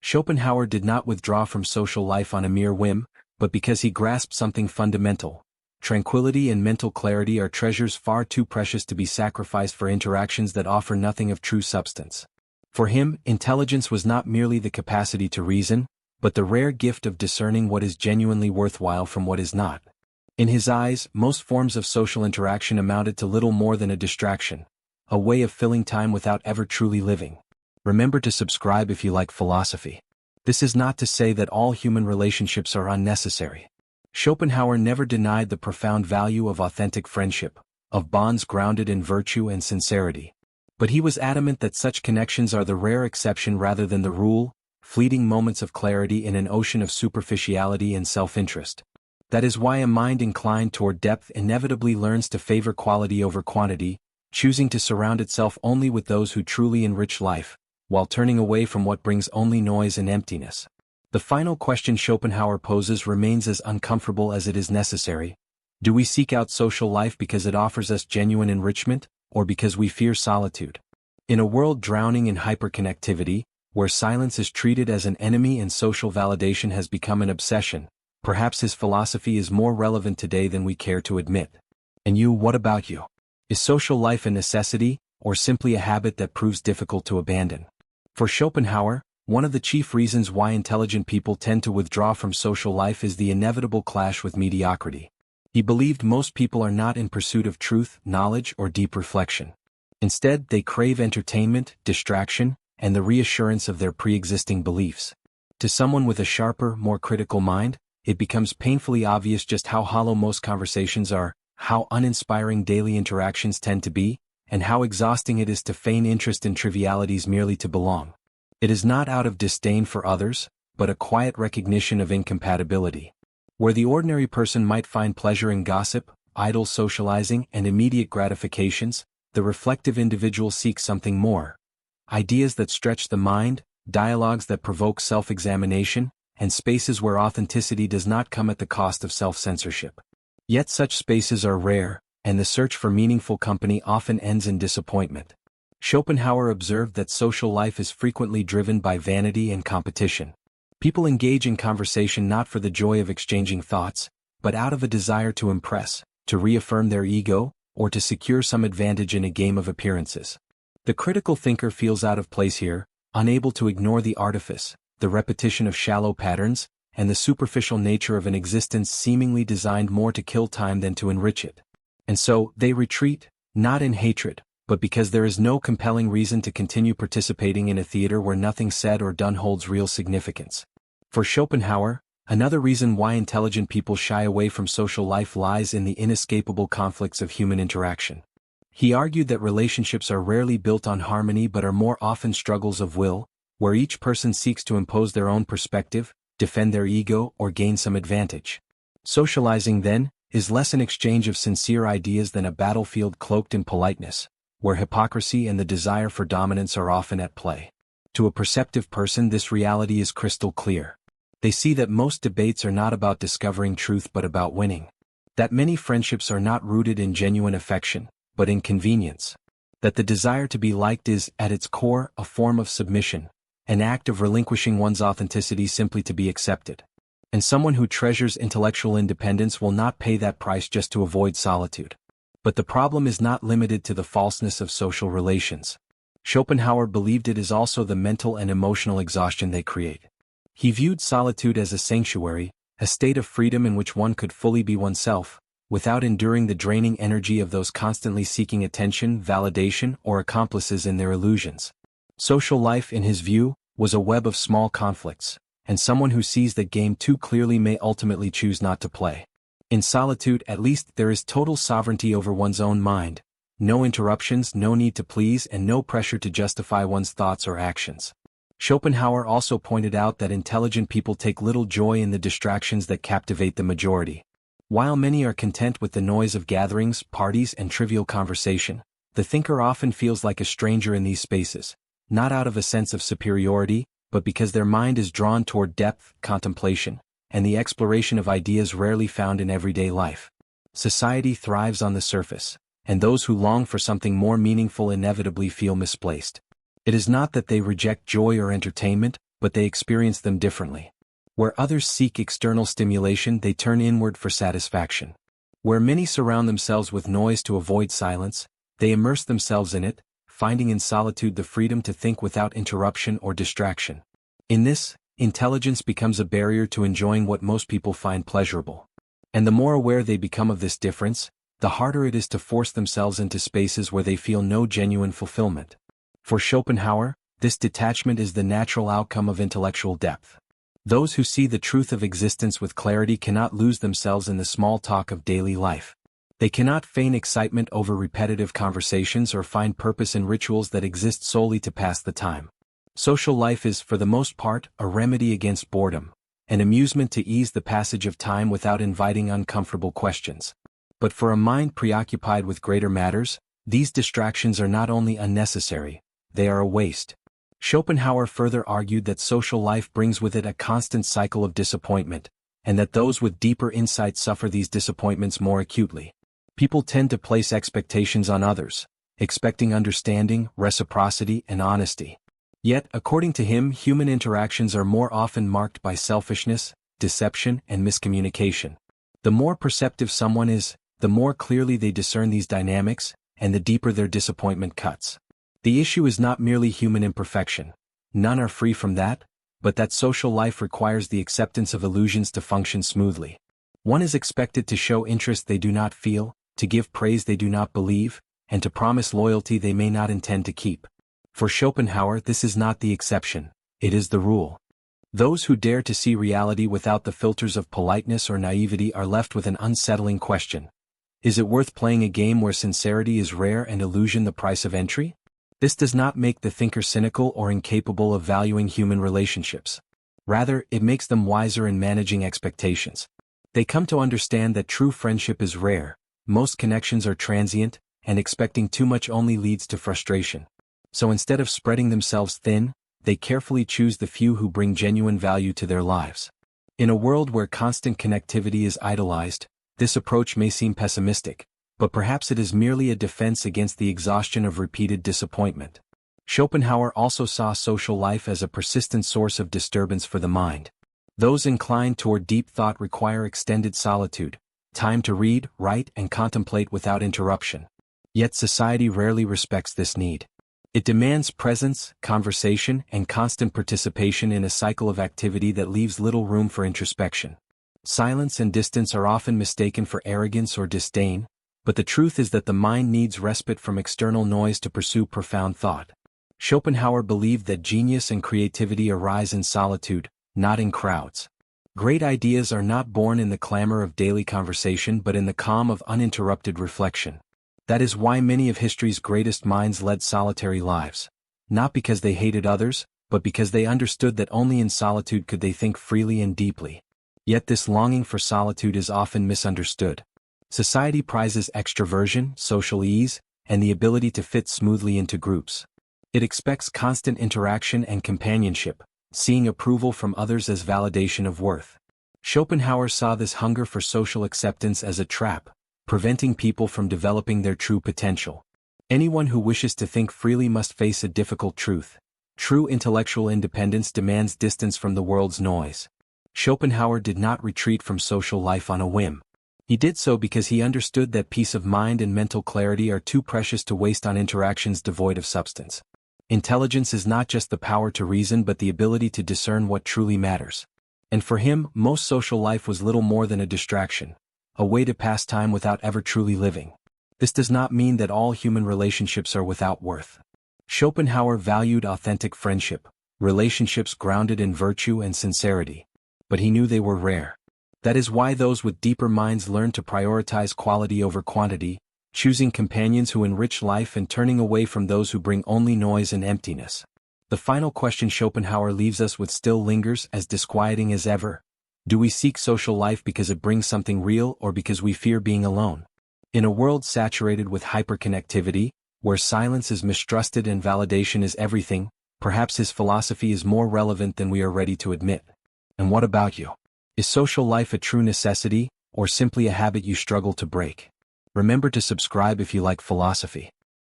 Schopenhauer did not withdraw from social life on a mere whim, but because he grasped something fundamental. Tranquility and mental clarity are treasures far too precious to be sacrificed for interactions that offer nothing of true substance. For him, intelligence was not merely the capacity to reason, but the rare gift of discerning what is genuinely worthwhile from what is not. In his eyes, most forms of social interaction amounted to little more than a distraction, a way of filling time without ever truly living. Remember to subscribe if you like philosophy. This is not to say that all human relationships are unnecessary. Schopenhauer never denied the profound value of authentic friendship, of bonds grounded in virtue and sincerity. But he was adamant that such connections are the rare exception rather than the rule, fleeting moments of clarity in an ocean of superficiality and self-interest. That is why a mind inclined toward depth inevitably learns to favor quality over quantity, choosing to surround itself only with those who truly enrich life, while turning away from what brings only noise and emptiness. The final question Schopenhauer poses remains as uncomfortable as it is necessary. Do we seek out social life because it offers us genuine enrichment, or because we fear solitude? In a world drowning in hyperconnectivity, where silence is treated as an enemy and social validation has become an obsession, perhaps his philosophy is more relevant today than we care to admit. And you, what about you? Is social life a necessity, or simply a habit that proves difficult to abandon? For Schopenhauer, one of the chief reasons why intelligent people tend to withdraw from social life is the inevitable clash with mediocrity. He believed most people are not in pursuit of truth, knowledge, or deep reflection. Instead, they crave entertainment, distraction, and the reassurance of their pre-existing beliefs. To someone with a sharper, more critical mind, it becomes painfully obvious just how hollow most conversations are, how uninspiring daily interactions tend to be, and how exhausting it is to feign interest in trivialities merely to belong. It is not out of disdain for others, but a quiet recognition of incompatibility. Where the ordinary person might find pleasure in gossip, idle socializing, and immediate gratifications, the reflective individual seeks something more. Ideas that stretch the mind, dialogues that provoke self-examination, and spaces where authenticity does not come at the cost of self-censorship. Yet such spaces are rare, and the search for meaningful company often ends in disappointment. Schopenhauer observed that social life is frequently driven by vanity and competition. People engage in conversation not for the joy of exchanging thoughts, but out of a desire to impress, to reaffirm their ego, or to secure some advantage in a game of appearances. The critical thinker feels out of place here, unable to ignore the artifice, the repetition of shallow patterns, and the superficial nature of an existence seemingly designed more to kill time than to enrich it. And so, they retreat, not in hatred, but because there is no compelling reason to continue participating in a theater where nothing said or done holds real significance. For Schopenhauer, another reason why intelligent people shy away from social life lies in the inescapable conflicts of human interaction. He argued that relationships are rarely built on harmony but are more often struggles of will, where each person seeks to impose their own perspective, defend their ego, or gain some advantage. Socializing, then, is less an exchange of sincere ideas than a battlefield cloaked in politeness, where hypocrisy and the desire for dominance are often at play. To a perceptive person, this reality is crystal clear. They see that most debates are not about discovering truth but about winning. That many friendships are not rooted in genuine affection, but in convenience. That the desire to be liked is, at its core, a form of submission, an act of relinquishing one's authenticity simply to be accepted. And someone who treasures intellectual independence will not pay that price just to avoid solitude. But the problem is not limited to the falseness of social relations. Schopenhauer believed it is also the mental and emotional exhaustion they create. He viewed solitude as a sanctuary, a state of freedom in which one could fully be oneself, without enduring the draining energy of those constantly seeking attention, validation, or accomplices in their illusions. Social life, in his view, was a web of small conflicts, and someone who sees that game too clearly may ultimately choose not to play. In solitude, at least, there is total sovereignty over one's own mind, no interruptions, no need to please, and no pressure to justify one's thoughts or actions. Schopenhauer also pointed out that intelligent people take little joy in the distractions that captivate the majority. While many are content with the noise of gatherings, parties, and trivial conversation, the thinker often feels like a stranger in these spaces, not out of a sense of superiority, but because their mind is drawn toward depth, contemplation, and the exploration of ideas rarely found in everyday life. Society thrives on the surface, and those who long for something more meaningful inevitably feel misplaced. It is not that they reject joy or entertainment, but they experience them differently. Where others seek external stimulation, they turn inward for satisfaction. Where many surround themselves with noise to avoid silence, they immerse themselves in it, finding in solitude the freedom to think without interruption or distraction. In this, intelligence becomes a barrier to enjoying what most people find pleasurable. And the more aware they become of this difference, the harder it is to force themselves into spaces where they feel no genuine fulfillment. For Schopenhauer, this detachment is the natural outcome of intellectual depth. Those who see the truth of existence with clarity cannot lose themselves in the small talk of daily life. They cannot feign excitement over repetitive conversations or find purpose in rituals that exist solely to pass the time. Social life is, for the most part, a remedy against boredom, an amusement to ease the passage of time without inviting uncomfortable questions. But for a mind preoccupied with greater matters, these distractions are not only unnecessary, they are a waste. Schopenhauer further argued that social life brings with it a constant cycle of disappointment, and that those with deeper insight suffer these disappointments more acutely. People tend to place expectations on others, expecting understanding, reciprocity, and honesty. Yet, according to him, human interactions are more often marked by selfishness, deception, and miscommunication. The more perceptive someone is, the more clearly they discern these dynamics, and the deeper their disappointment cuts. The issue is not merely human imperfection. None are free from that, but that social life requires the acceptance of illusions to function smoothly. One is expected to show interest they do not feel, to give praise they do not believe, and to promise loyalty they may not intend to keep. For Schopenhauer, this is not the exception, it is the rule. Those who dare to see reality without the filters of politeness or naivety are left with an unsettling question. Is it worth playing a game where sincerity is rare and illusion the price of entry? This does not make the thinker cynical or incapable of valuing human relationships. Rather, it makes them wiser in managing expectations. They come to understand that true friendship is rare, most connections are transient, and expecting too much only leads to frustration. So instead of spreading themselves thin, they carefully choose the few who bring genuine value to their lives. In a world where constant connectivity is idolized, this approach may seem pessimistic, but perhaps it is merely a defense against the exhaustion of repeated disappointment. Schopenhauer also saw social life as a persistent source of disturbance for the mind. Those inclined toward deep thought require extended solitude, time to read, write, and contemplate without interruption. Yet society rarely respects this need. It demands presence, conversation, and constant participation in a cycle of activity that leaves little room for introspection. Silence and distance are often mistaken for arrogance or disdain, but the truth is that the mind needs respite from external noise to pursue profound thought. Schopenhauer believed that genius and creativity arise in solitude, not in crowds. Great ideas are not born in the clamor of daily conversation but in the calm of uninterrupted reflection. That is why many of history's greatest minds led solitary lives. Not because they hated others, but because they understood that only in solitude could they think freely and deeply. Yet this longing for solitude is often misunderstood. Society prizes extroversion, social ease, and the ability to fit smoothly into groups. It expects constant interaction and companionship, seeing approval from others as validation of worth. Schopenhauer saw this hunger for social acceptance as a trap, preventing people from developing their true potential. Anyone who wishes to think freely must face a difficult truth. True intellectual independence demands distance from the world's noise. Schopenhauer did not retreat from social life on a whim. He did so because he understood that peace of mind and mental clarity are too precious to waste on interactions devoid of substance. Intelligence is not just the power to reason but the ability to discern what truly matters. And for him, most social life was little more than a distraction, a way to pass time without ever truly living. This does not mean that all human relationships are without worth. Schopenhauer valued authentic friendship, relationships grounded in virtue and sincerity. But he knew they were rare. That is why those with deeper minds learn to prioritize quality over quantity, choosing companions who enrich life and turning away from those who bring only noise and emptiness. The final question Schopenhauer leaves us with still lingers as disquieting as ever. Do we seek social life because it brings something real or because we fear being alone? In a world saturated with hyperconnectivity, where silence is mistrusted and validation is everything, perhaps his philosophy is more relevant than we are ready to admit. And what about you? Is social life a true necessity, or simply a habit you struggle to break? Remember to subscribe if you like philosophy.